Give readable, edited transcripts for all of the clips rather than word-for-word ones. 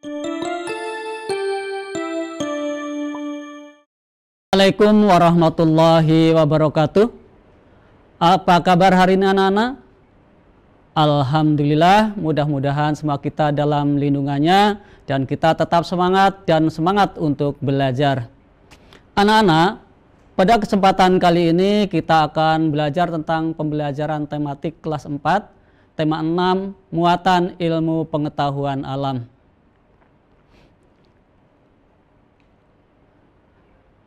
Assalamualaikum warahmatullahi wabarakatuh. Apa kabar hari ini anak-anak? Alhamdulillah, mudah-mudahan semua kita dalam lindungannya dan kita tetap semangat untuk belajar. Anak-anak, pada kesempatan kali ini kita akan belajar tentang pembelajaran tematik kelas 4, tema 6, muatan ilmu pengetahuan alam.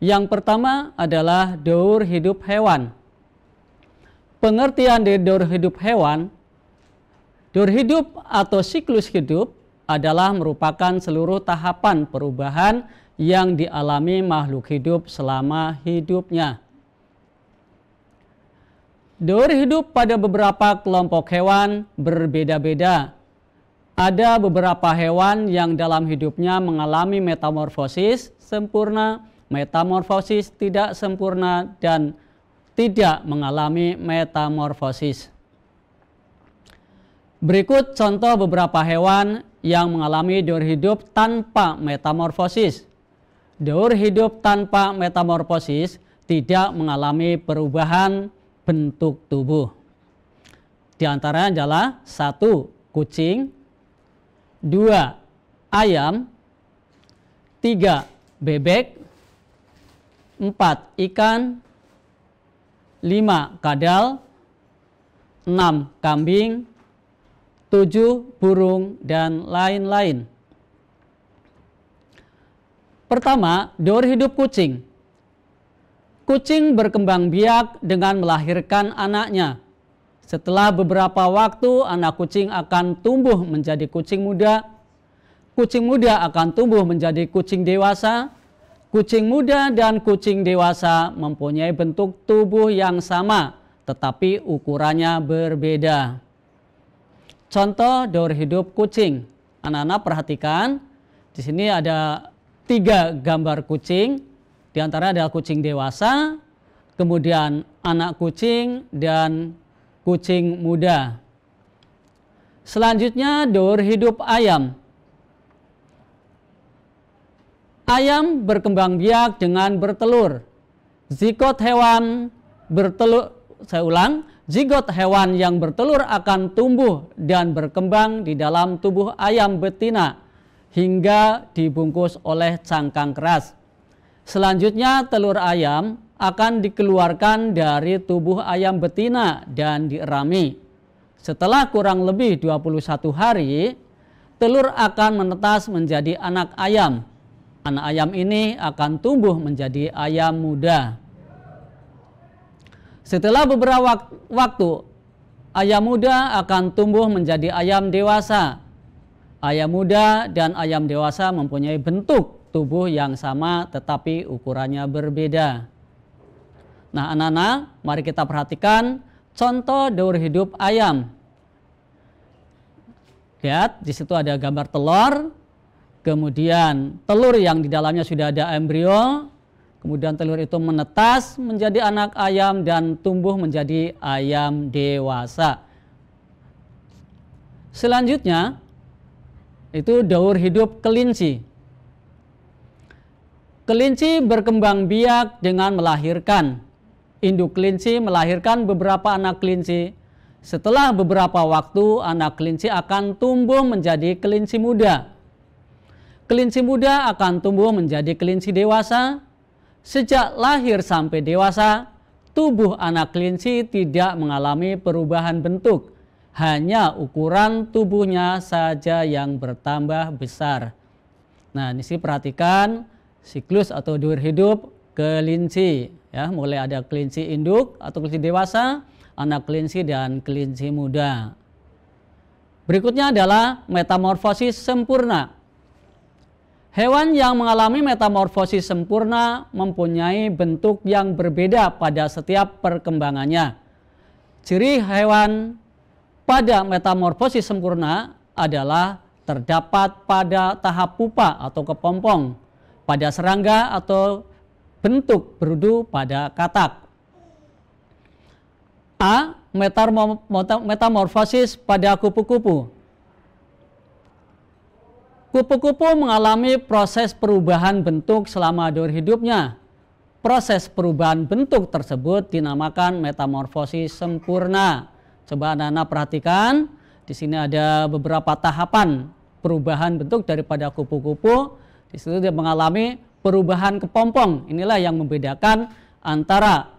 Yang pertama adalah daur hidup hewan. Pengertian dari daur hidup hewan, daur hidup atau siklus hidup adalah merupakan seluruh tahapan perubahan yang dialami makhluk hidup selama hidupnya. Daur hidup pada beberapa kelompok hewan berbeda-beda. Ada beberapa hewan yang dalam hidupnya mengalami metamorfosis sempurna, metamorfosis tidak sempurna, dan tidak mengalami metamorfosis. Berikut contoh beberapa hewan yang mengalami daur hidup tanpa metamorfosis. Daur hidup tanpa metamorfosis tidak mengalami perubahan bentuk tubuh. Di antaranya adalah 1. Kucing, 2. Ayam, 3. Bebek, 4. Ikan, 5. Kadal, 6. Kambing, 7. Burung, dan lain-lain. Pertama, daur hidup kucing. Kucing berkembang biak dengan melahirkan anaknya. Setelah beberapa waktu, anak kucing akan tumbuh menjadi kucing muda. Kucing muda akan tumbuh menjadi kucing dewasa. Kucing muda dan kucing dewasa mempunyai bentuk tubuh yang sama, tetapi ukurannya berbeda. Contoh daur hidup kucing. Anak-anak perhatikan, di sini ada 3 gambar kucing. Di antara adalah kucing dewasa, kemudian anak kucing, dan kucing muda. Selanjutnya daur hidup ayam. Ayam berkembang biak dengan bertelur. Zigot hewan bertelur, zigot hewan yang bertelur akan tumbuh dan berkembang di dalam tubuh ayam betina hingga dibungkus oleh cangkang keras. Selanjutnya telur ayam akan dikeluarkan dari tubuh ayam betina dan dierami. Setelah kurang lebih 21 hari, telur akan menetas menjadi anak ayam. Anak ayam ini akan tumbuh menjadi ayam muda. Setelah beberapa waktu, ayam muda akan tumbuh menjadi ayam dewasa. Ayam muda dan ayam dewasa mempunyai bentuk tubuh yang sama tetapi ukurannya berbeda. Nah, anak-anak, mari kita perhatikan contoh daur hidup ayam. Lihat, di situ ada gambar telur. Kemudian telur yang di dalamnya sudah ada embrio, kemudian telur itu menetas menjadi anak ayam dan tumbuh menjadi ayam dewasa. Selanjutnya itu daur hidup kelinci. Kelinci berkembang biak dengan melahirkan. Induk kelinci melahirkan beberapa anak kelinci. Setelah beberapa waktu, anak kelinci akan tumbuh menjadi kelinci muda. Kelinci muda akan tumbuh menjadi kelinci dewasa. Sejak lahir sampai dewasa, tubuh anak kelinci tidak mengalami perubahan bentuk. Hanya ukuran tubuhnya saja yang bertambah besar. Nah, di sini perhatikan siklus atau daur hidup kelinci. Ya, mulai ada kelinci induk atau kelinci dewasa, anak kelinci, dan kelinci muda. Berikutnya adalah metamorfosis sempurna. Hewan yang mengalami metamorfosis sempurna mempunyai bentuk yang berbeda pada setiap perkembangannya. Ciri hewan pada metamorfosis sempurna adalah terdapat pada tahap pupa atau kepompong, pada serangga atau bentuk berudu pada katak. A. Metamorfosis pada kupu-kupu. Kupu-kupu mengalami proses perubahan bentuk selama hidupnya. Proses perubahan bentuk tersebut dinamakan metamorfosis sempurna. Coba anak-anak perhatikan, di sini ada beberapa tahapan perubahan bentuk daripada kupu-kupu. Di situ dia mengalami perubahan kepompong. Inilah yang membedakan antara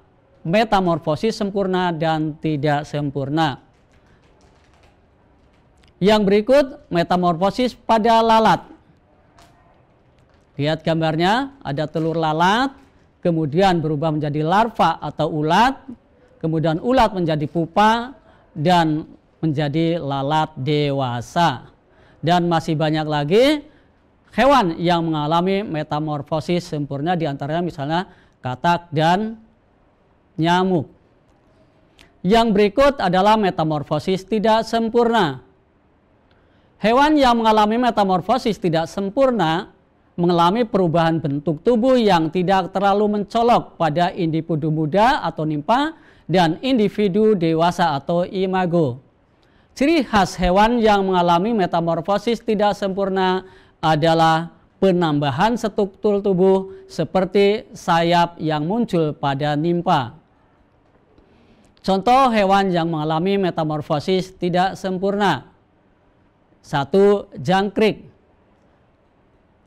metamorfosis sempurna dan tidak sempurna. Yang berikut metamorfosis pada lalat. Lihat gambarnya, ada telur lalat, kemudian berubah menjadi larva atau ulat, kemudian ulat menjadi pupa, dan menjadi lalat dewasa. Dan masih banyak lagi hewan yang mengalami metamorfosis sempurna, diantaranya misalnya katak dan nyamuk. Yang berikut adalah metamorfosis tidak sempurna. Hewan yang mengalami metamorfosis tidak sempurna mengalami perubahan bentuk tubuh yang tidak terlalu mencolok pada individu muda atau nimpa dan individu dewasa atau imago. Ciri khas hewan yang mengalami metamorfosis tidak sempurna adalah penambahan struktur tubuh seperti sayap yang muncul pada nimpa. Contoh hewan yang mengalami metamorfosis tidak sempurna. 1. Jangkrik.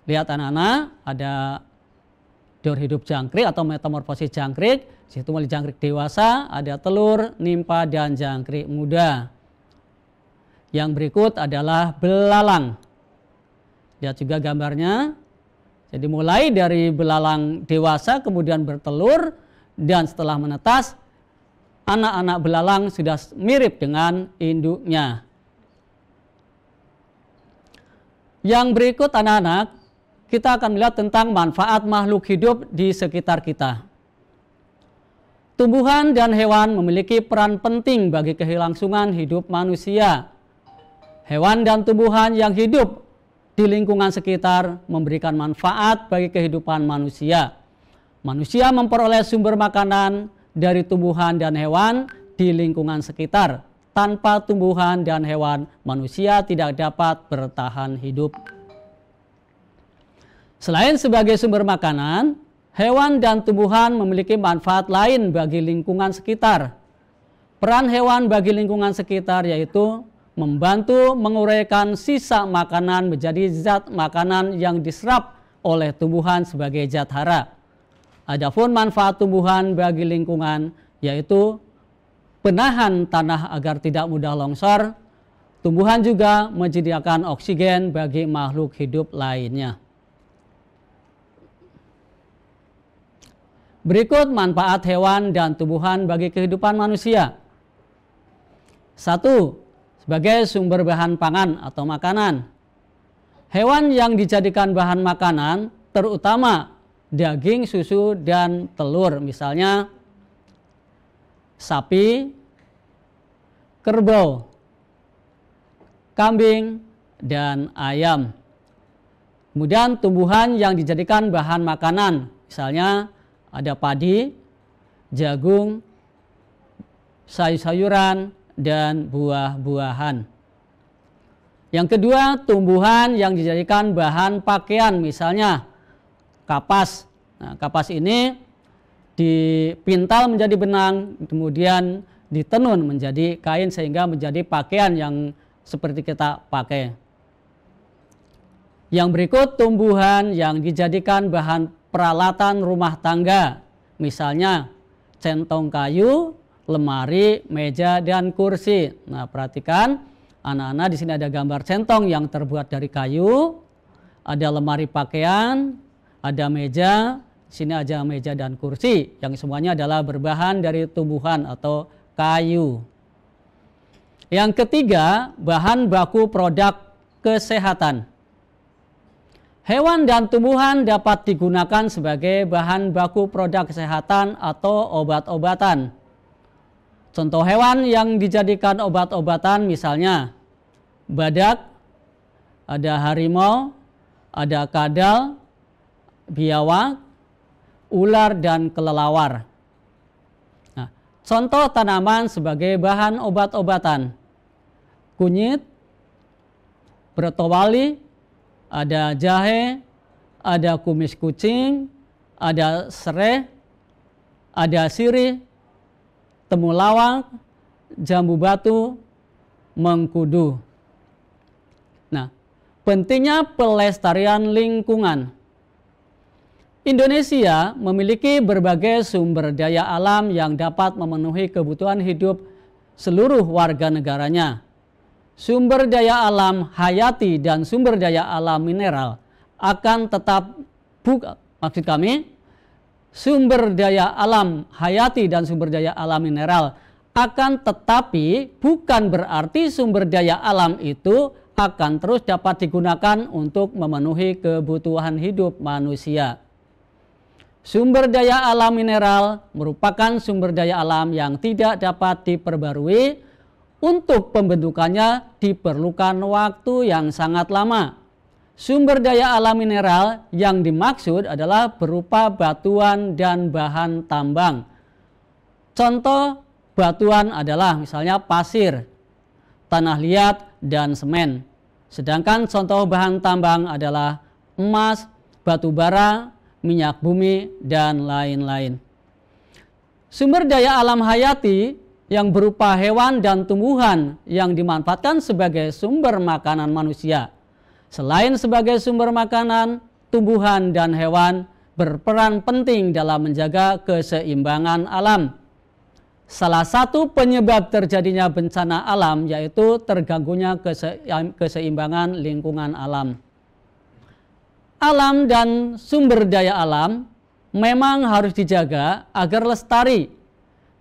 Lihat anak-anak, ada daur hidup jangkrik atau metamorfosis jangkrik. Di situ mulai jangkrik dewasa, ada telur, nimpa, dan jangkrik muda. Yang berikut adalah belalang. Lihat juga gambarnya. Jadi mulai dari belalang dewasa kemudian bertelur, dan setelah menetas, anak-anak belalang sudah mirip dengan induknya. Yang berikut anak-anak, kita akan melihat tentang manfaat makhluk hidup di sekitar kita. Tumbuhan dan hewan memiliki peran penting bagi kelangsungan hidup manusia. Hewan dan tumbuhan yang hidup di lingkungan sekitar memberikan manfaat bagi kehidupan manusia. Manusia memperoleh sumber makanan dari tumbuhan dan hewan di lingkungan sekitar. Tanpa tumbuhan dan hewan, manusia tidak dapat bertahan hidup. Selain sebagai sumber makanan, hewan dan tumbuhan memiliki manfaat lain bagi lingkungan sekitar. Peran hewan bagi lingkungan sekitar yaitu membantu menguraikan sisa makanan menjadi zat makanan yang diserap oleh tumbuhan sebagai zat hara. Adapun manfaat tumbuhan bagi lingkungan yaitu penahan tanah agar tidak mudah longsor. Tumbuhan juga menyediakan oksigen bagi makhluk hidup lainnya. Berikut manfaat hewan dan tumbuhan bagi kehidupan manusia. 1. Sebagai sumber bahan pangan atau makanan. Hewan yang dijadikan bahan makanan terutama daging, susu, dan telur. Misalnya sapi, kerbau, kambing, dan ayam. Kemudian tumbuhan yang dijadikan bahan makanan, misalnya ada padi, jagung, sayur-sayuran, dan buah-buahan. Yang kedua, tumbuhan yang dijadikan bahan pakaian, misalnya kapas. Nah, kapas ini dipintal menjadi benang, kemudian ditenun menjadi kain sehingga menjadi pakaian yang seperti kita pakai. Yang berikut, tumbuhan yang dijadikan bahan peralatan rumah tangga, misalnya centong kayu, lemari, meja, dan kursi. Nah, perhatikan anak-anak, di sini ada gambar centong yang terbuat dari kayu, ada lemari pakaian, ada meja. Di sini ada meja dan kursi yang semuanya adalah berbahan dari tumbuhan atau kayu. Yang ketiga, bahan baku produk kesehatan. Hewan dan tumbuhan dapat digunakan sebagai bahan baku produk kesehatan atau obat-obatan. Contoh hewan yang dijadikan obat-obatan misalnya badak, ada harimau, ada kadal, biawak, ular, dan kelelawar. Nah, contoh tanaman sebagai bahan obat-obatan: kunyit, brotowali, ada jahe, ada kumis kucing, ada serai, ada sirih, temulawak, jambu batu, mengkudu. Nah, pentingnya pelestarian lingkungan. Indonesia memiliki berbagai sumber daya alam yang dapat memenuhi kebutuhan hidup seluruh warga negaranya. Sumber daya alam hayati dan sumber daya alam mineral akan tetap sumber daya alam hayati dan sumber daya alam mineral akan tetapi bukan berarti sumber daya alam itu akan terus dapat digunakan untuk memenuhi kebutuhan hidup manusia. Sumber daya alam mineral merupakan sumber daya alam yang tidak dapat diperbarui. Untuk pembentukannya diperlukan waktu yang sangat lama. Sumber daya alam mineral yang dimaksud adalah berupa batuan dan bahan tambang. Contoh batuan adalah misalnya pasir, tanah liat, dan semen. Sedangkan contoh bahan tambang adalah emas, batu bara, minyak bumi, dan lain-lain. Sumber daya alam hayati yang berupa hewan dan tumbuhan yang dimanfaatkan sebagai sumber makanan manusia. Selain sebagai sumber makanan, tumbuhan dan hewan berperan penting dalam menjaga keseimbangan alam. Salah satu penyebab terjadinya bencana alam yaitu terganggunya keseimbangan lingkungan alam. Alam dan sumber daya alam memang harus dijaga agar lestari.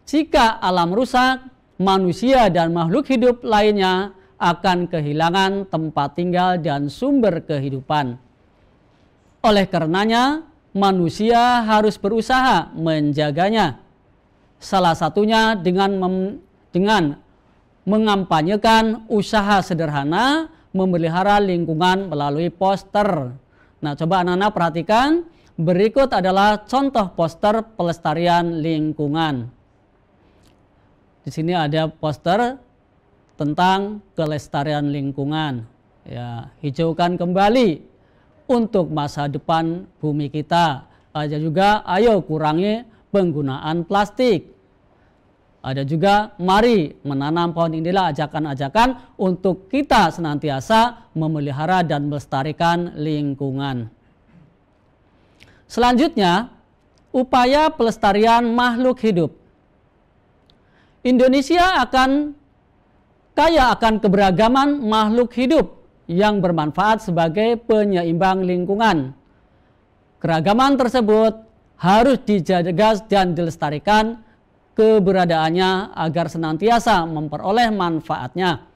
Jika alam rusak, manusia dan makhluk hidup lainnya akan kehilangan tempat tinggal dan sumber kehidupan. Oleh karenanya, manusia harus berusaha menjaganya. Salah satunya dengan mengampanyekan usaha sederhana memelihara lingkungan melalui poster. Nah, coba anak-anak perhatikan, berikut adalah contoh poster pelestarian lingkungan. Di sini ada poster tentang kelestarian lingkungan. Ya, hijaukan kembali untuk masa depan bumi kita. Ada juga, ayo kurangi penggunaan plastik. Ada juga, mari menanam pohon. Inilah ajakan-ajakan untuk kita senantiasa memelihara dan melestarikan lingkungan. Selanjutnya, upaya pelestarian makhluk hidup. Indonesia kaya akan keberagaman makhluk hidup yang bermanfaat sebagai penyeimbang lingkungan. Keragaman tersebut harus dijaga dan dilestarikan keberadaannya agar senantiasa memperoleh manfaatnya.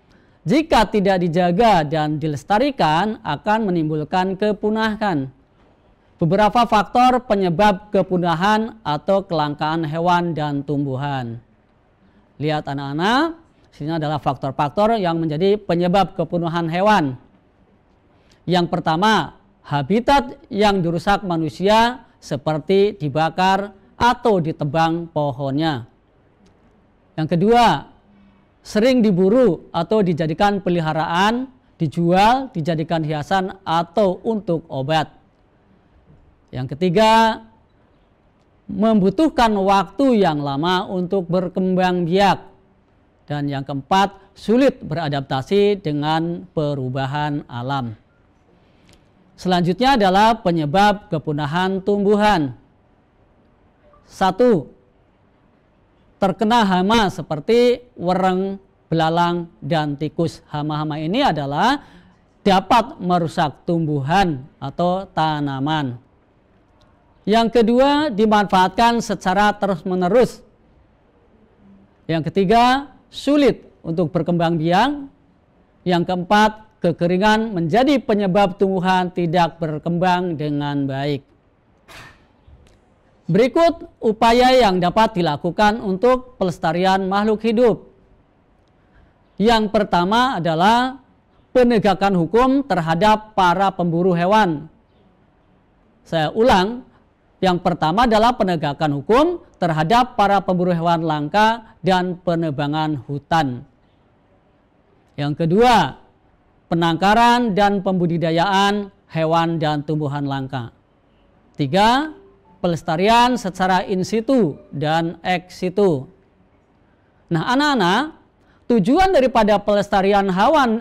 Jika tidak dijaga dan dilestarikan akan menimbulkan kepunahan. Beberapa faktor penyebab kepunahan atau kelangkaan hewan dan tumbuhan. Lihat anak-anak, sini adalah faktor-faktor yang menjadi penyebab kepunahan hewan. Yang pertama, habitat yang dirusak manusia seperti dibakar atau ditebang pohonnya. Yang kedua, sering diburu atau dijadikan peliharaan, dijual, dijadikan hiasan atau untuk obat. Yang ketiga, membutuhkan waktu yang lama untuk berkembang biak. Dan yang keempat, sulit beradaptasi dengan perubahan alam. Selanjutnya adalah penyebab kepunahan tumbuhan. 1. Terkena hama seperti wereng, belalang, dan tikus. Hama-hama ini adalah dapat merusak tumbuhan atau tanaman. Yang kedua, dimanfaatkan secara terus-menerus. Yang ketiga, sulit untuk berkembang biak. Yang keempat, kekeringan menjadi penyebab tumbuhan tidak berkembang dengan baik. Berikut upaya yang dapat dilakukan untuk pelestarian makhluk hidup. Yang pertama adalah penegakan hukum terhadap para pemburu hewan. Saya ulang, yang pertama adalah penegakan hukum terhadap para pemburu hewan langka dan penebangan hutan. Yang kedua, penangkaran dan pembudidayaan hewan dan tumbuhan langka. 3. Pelestarian secara in situ dan ex situ. Nah, anak-anak, tujuan daripada pelestarian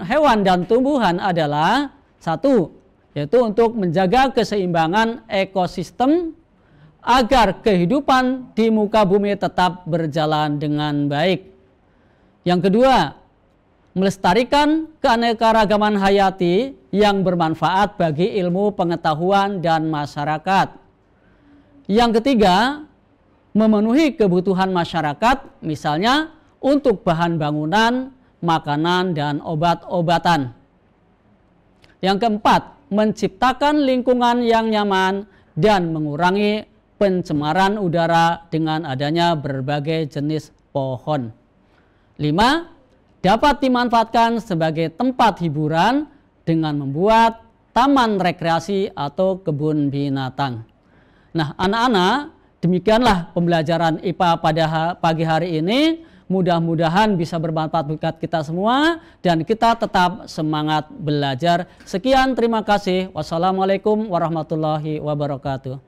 hewan dan tumbuhan adalah 1, yaitu untuk menjaga keseimbangan ekosistem agar kehidupan di muka bumi tetap berjalan dengan baik. Yang kedua, melestarikan keanekaragaman hayati yang bermanfaat bagi ilmu pengetahuan dan masyarakat. Yang ketiga, memenuhi kebutuhan masyarakat, misalnya untuk bahan bangunan, makanan, dan obat-obatan. Yang keempat, menciptakan lingkungan yang nyaman dan mengurangi pencemaran udara dengan adanya berbagai jenis pohon. 5. Dapat dimanfaatkan sebagai tempat hiburan dengan membuat taman rekreasi atau kebun binatang. Nah, anak-anak, demikianlah pembelajaran IPA pada pagi hari ini. Mudah-mudahan bisa bermanfaat buat kita semua dan kita tetap semangat belajar. Sekian, terima kasih. Wassalamualaikum warahmatullahi wabarakatuh.